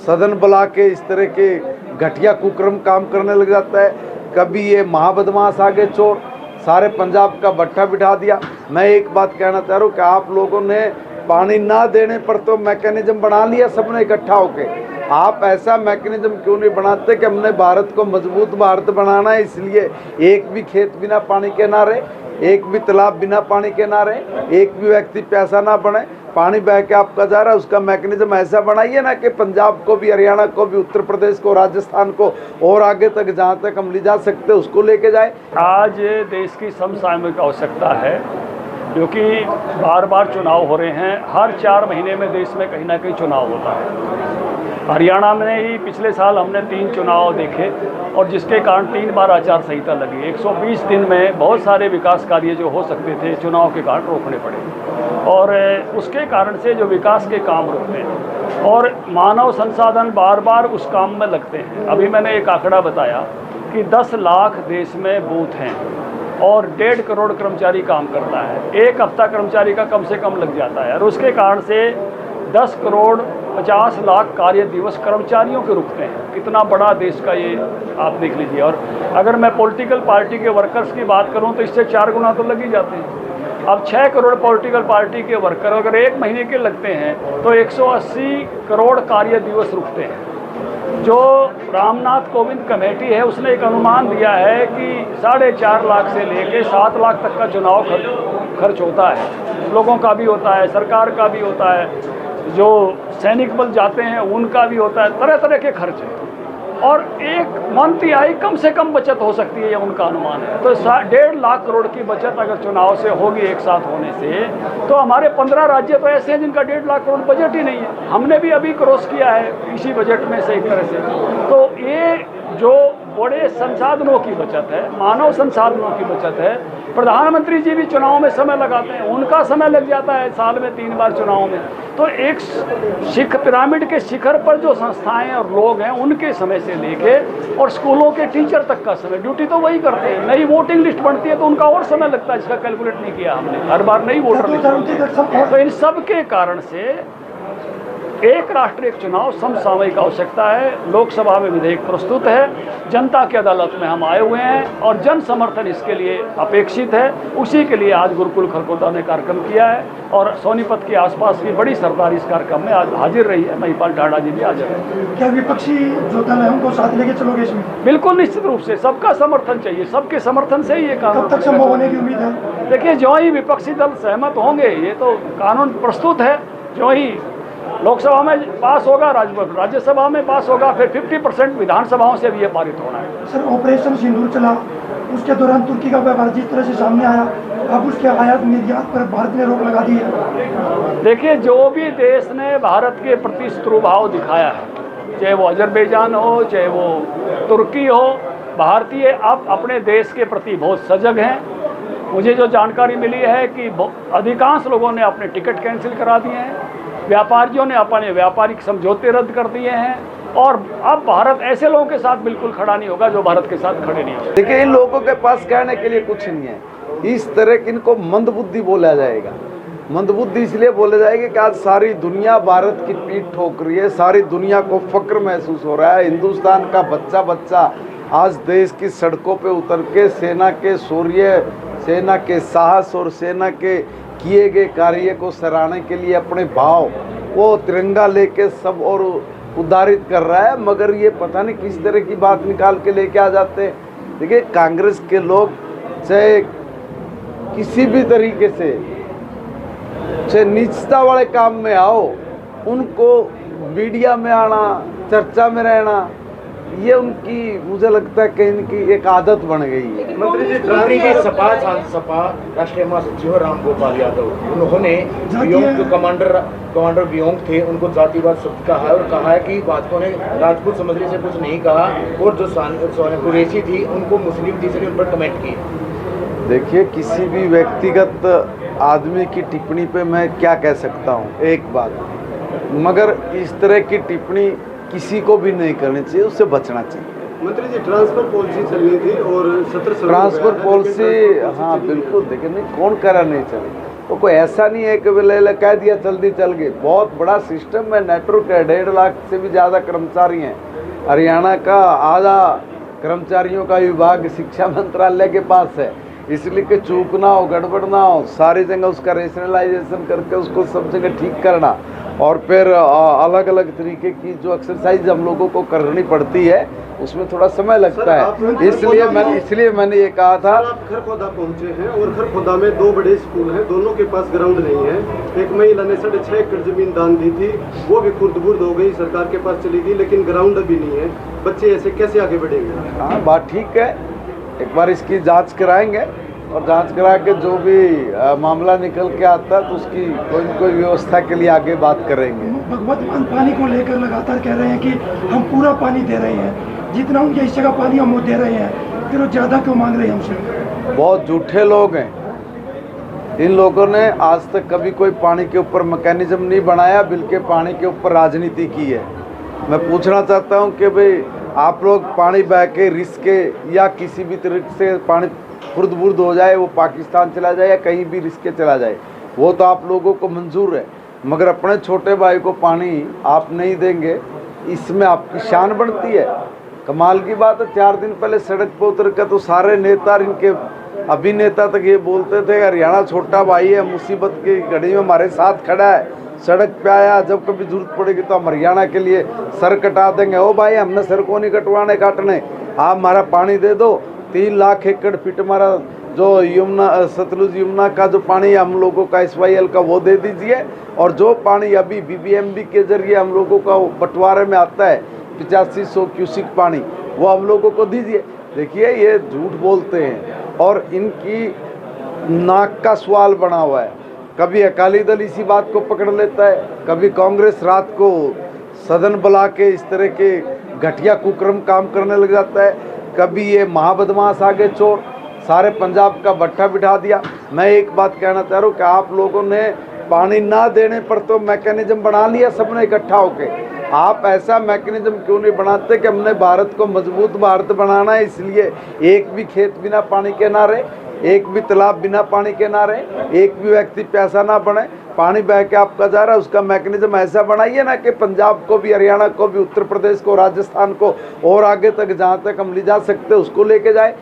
सदन बुला के इस तरह के घटिया कुकर्म काम करने लग जाता है। कभी ये महाबदमाश आगे चोर, सारे पंजाब का भट्ठा बिठा दिया। मैं एक बात कहना चाह रहा हूँ कि आप लोगों ने पानी ना देने पर तो मैकेनिज्म बना लिया सबने इकट्ठा होके। आप ऐसा मैकेनिज्म क्यों नहीं बनाते कि हमने भारत को मजबूत भारत बनाना है, इसलिए एक भी खेत बिना पानी के ना रहे, एक भी तालाब बिना पानी के ना रहे, एक भी व्यक्ति प्यासा ना बने, पानी बह के आपका जा रहा है उसका मैकेनिज्म ऐसा बनाइए ना कि पंजाब को भी, हरियाणा को भी, उत्तर प्रदेश को, राजस्थान को और आगे तक जहाँ तक हम ले जा सकते उसको लेके जाए। आज देश की समसामयिक आवश्यकता है, क्योंकि बार बार चुनाव हो रहे हैं। हर 4 महीने में देश में कहीं ना कहीं चुनाव होता है। हरियाणा में ही पिछले साल हमने 3 चुनाव देखे और जिसके कारण 3 बार आचार संहिता लगी। 120 दिन में बहुत सारे विकास कार्य जो हो सकते थे चुनाव के कारण रोकने पड़े और उसके कारण से जो विकास के काम रुकते हैं और मानव संसाधन बार बार उस काम में लगते हैं। अभी मैंने एक आंकड़ा बताया कि 10 लाख देश में बूथ हैं और 1.5 करोड़ कर्मचारी काम करता है। एक हफ्ता कर्मचारी का कम से कम लग जाता है और उसके कारण से 10 करोड़ 50 लाख कार्य दिवस कर्मचारियों के रुकते हैं। कितना बड़ा देश का ये आप देख लीजिए। और अगर मैं पॉलिटिकल पार्टी के वर्कर्स की बात करूं तो इससे 4 गुना तो लग ही जाते हैं। अब 6 करोड़ पॉलिटिकल पार्टी के वर्कर अगर 1 महीने के लगते हैं तो 180 करोड़ कार्य दिवस रुकते हैं। जो रामनाथ कोविंद कमेटी है उसने एक अनुमान दिया है कि 4.5 लाख से लेके 7 लाख तक का चुनाव खर्च होता है। लोगों का भी होता है, सरकार का भी होता है, जो सैनिक बल जाते हैं उनका भी होता है, तरह तरह के खर्च हैं और 1 मंथ तिहाई कम से कम बचत हो सकती है, ये उनका अनुमान है। तो 1.5 लाख करोड़ की बचत अगर चुनाव से होगी एक साथ होने से, तो हमारे 15 राज्य तो ऐसे हैं जिनका 1.5 लाख करोड़ बजट ही नहीं है। हमने भी अभी क्रॉस किया है इसी बजट में से एक तरह से। तो ये जो बड़े संसाधनों की बचत है, मानव संसाधनों की बचत है। प्रधानमंत्री जी भी चुनाव में समय लगाते हैं, उनका समय लग जाता है साल में 3 बार चुनाव में। तो एक पिरामिड के शिखर पर जो संस्थाएं और लोग हैं उनके समय से लेके और स्कूलों के टीचर तक का समय, ड्यूटी तो वही करते हैं। नई वोटिंग लिस्ट बनती है तो उनका और समय लगता है, इसका कैलकुलेट नहीं किया हमने। हर बार नई वोटर लिस्ट। तो इन सब के कारण से एक राष्ट्र एक चुनाव समसामयिक आवश्यकता है। लोकसभा में विधेयक प्रस्तुत है, जनता की अदालत में हम आए हुए हैं और जन समर्थन इसके लिए अपेक्षित है। उसी के लिए आज गुरुकुल खरगोदा ने कार्यक्रम किया है और सोनीपत के आसपास की बड़ी सरदार इस कार्यक्रम में आज हाजिर रही है। महिपाल ठाडा जी भी हाजिर है। क्या विपक्षी जो दल है उनको साथ लेके चलोगे इसमें? बिल्कुल, निश्चित रूप से सबका समर्थन चाहिए, सबके समर्थन से ही ये कानून कब तक संभव होने की उम्मीद है? देखिए, जो ही विपक्षी दल सहमत होंगे, ये तो कानून प्रस्तुत है, जो ही लोकसभा में पास होगा, राज्यसभा में पास होगा, फिर 50% विधानसभाओं से भी ये पारित होना है। सर, ऑपरेशन सिंदूर चला, उसके दौरान तुर्की का व्यापार जिस तरह से सामने आया, अब उसके आयात निर्यात पर भारत ने रोक लगा दी है। देखिए, जो भी देश ने भारत के प्रति शत्रु भाव दिखाया है, चाहे वो अजरबैजान हो, चाहे वो तुर्की हो, भारतीय अब अपने देश के प्रति बहुत सजग हैं। मुझे जो जानकारी मिली है कि अधिकांश लोगों ने अपने टिकट कैंसिल करा दिए हैं, व्यापारियों ने अपने व्यापारिक समझौते रद्द कर दिए हैं और अब भारत ऐसे लोगों के साथ बिल्कुल खड़ा नहीं होगा जो भारत के साथ खड़े नहीं होंगे। देखिए, इन लोगों के पास कहने के लिए कुछ नहीं है। इस तरह की इनको मंदबुद्धि बोला जाएगा। मंदबुद्धि इसलिए बोले जाएगी कि आज सारी दुनिया भारत की पीठ ठोक रही है, सारी दुनिया को फक्र महसूस हो रहा है। हिंदुस्तान का बच्चा बच्चा आज देश की सड़कों पे उतर के सेना के शौर्य, सेना के साहस और सेना के किए गए कार्य को सराहने के लिए अपने भाव वो तिरंगा लेके सब और उद्धारित कर रहा है। मगर ये पता नहीं किस तरह की बात निकाल के लेके आ जाते हैं। देखिए, कांग्रेस के लोग चाहे किसी भी तरीके से चाहे नीचता वाले काम में आओ, उनको मीडिया में आना, चर्चा में रहना, ये उनकी मुझे लगता है कि इनकी एक आदत बन गई है। मंत्री जी सपा राष्ट्रीय महासचिव राम गोपाल यादव, उन्होंने वियोंग जो कमांडर वियोंग थे उनको जातिवाद शब्द कहा है और कहा है कि भाजपा ने राजपूत समझने से कुछ नहीं कहा और जो कुरैशी थी उनको मुस्लिम तीसरे उन पर कमेंट की। देखिए, किसी भी व्यक्तिगत आदमी की टिप्पणी पे मैं क्या कह सकता हूँ, एक बात, मगर इस तरह की टिप्पणी किसी को भी नहीं करनी चाहिए, उससे बचना चाहिए। मंत्री जी, ट्रांसफर पॉलिसी चल रही थी और 17 ट्रांसफर पॉलिसी, हाँ बिल्कुल। देखिए, नहीं कौन कह रहा नहीं चली, वो कोई ऐसा नहीं है कि ले कह दिया जल्दी चल गए। बहुत बड़ा सिस्टम है, नेटवर्क है, 1.5 लाख से भी ज़्यादा कर्मचारी हैं। हरियाणा का आधा कर्मचारियों का विभाग शिक्षा मंत्रालय के पास है, इसलिए कि चूक ना हो, गड़बड़ ना हो, सारी जगह उसका रेशनलाइजेशन करके उसको सब जगह ठीक करना और फिर अलग अलग तरीके की जो एक्सरसाइज हम लोगों को करनी पड़ती है उसमें थोड़ा समय लगता है। इसलिए मैंने ये कहा था। आप खरखोदा पहुंचे हैं और खरखोदा में 2 बड़े स्कूल हैं, दोनों के पास ग्राउंड नहीं है। एक महिला ने 6.5 एकड़ जमीन दान दी थी, वो भी खुर्द-बुर्द हो गई, सरकार के पास चली गई, लेकिन ग्राउंड अभी नहीं है। बच्चे ऐसे कैसे आगे बढ़ेंगे? हाँ, बात ठीक है, एक बार इसकी जांच कराएंगे और जांच करा के जो भी मामला निकल के आता है तो उसकी कोई न कोई व्यवस्था के लिए आगे बात करेंगे। भगवत मान पानी को लेकर लगातार कह रहे हैं कि हम पूरा पानी दे रहे हैं, जितना उनके इस जगह पानी हम वो दे रहे हैं, फिर वो ज़्यादा क्यों मांग रहे हैं हमसे? बहुत झूठे लोग हैं। इन लोगों ने आज तक कभी कोई पानी के ऊपर मैकेनिज्म नहीं बनाया, बल्कि पानी के ऊपर राजनीति की है। मैं पूछना चाहता हूं कि भाई आप लोग पानी बह के रिस्क के या किसी भी तरीके से पानी खुर्द-बुर्द हो जाए, वो पाकिस्तान चला जाए या कहीं भी रिस्क के चला जाए, वो तो आप लोगों को मंजूर है, मगर अपने छोटे भाई को पानी आप नहीं देंगे, इसमें आपकी शान बढ़ती है। कमाल की बात है, 4 दिन पहले सड़क पर उतर कर तो सारे नेता, इनके अभिनेता तक ये बोलते थे हरियाणा छोटा भाई है, मुसीबत की घड़ी में हमारे साथ खड़ा है, सड़क पे आया, जब कभी जरूरत पड़ेगी तो हम हरियाणा के लिए सर कटा देंगे। ओ भाई, हमने सर को नहीं कटवाने काटने, आप हमारा पानी दे दो। 3 लाख एकड़ फीट हमारा जो यमुना सतलुज यमुना का जो पानी हम लोगों का SYL का वो दे दीजिए, और जो पानी अभी BBMB के जरिए हम लोगों का बंटवारे में आता है 8500 क्यूसिक पानी, वो हम लोगों को दीजिए। देखिए, ये झूठ बोलते हैं और इनकी नाक का सवाल बना हुआ है। कभी अकाली दल इसी बात को पकड़ लेता है, कभी कांग्रेस रात को सदन बुला के इस तरह के घटिया कुकर्म काम करने लग जाता है, कभी ये महाबदमाश आगे चोर, सारे पंजाब का भट्टा बिठा दिया। मैं एक बात कहना चाह रहा हूँ कि आप लोगों ने पानी ना देने पर तो मैकेनिज्म बना लिया सबने इकट्ठा होके, आप ऐसा मैकेनिज्म क्यों नहीं बनाते कि हमने भारत को मजबूत भारत बनाना है, इसलिए एक भी खेत बिना पानी के ना रहे, एक भी तालाब बिना पानी के ना रहे, एक भी व्यक्ति प्यासा ना बने, पानी बह के आपका जा रहा है, उसका मैकेनिज्म ऐसा बनाइए ना कि पंजाब को भी, हरियाणा को भी, उत्तर प्रदेश को, राजस्थान को और आगे तक जहाँ तक हम ले जा सकते उसको लेके जाए।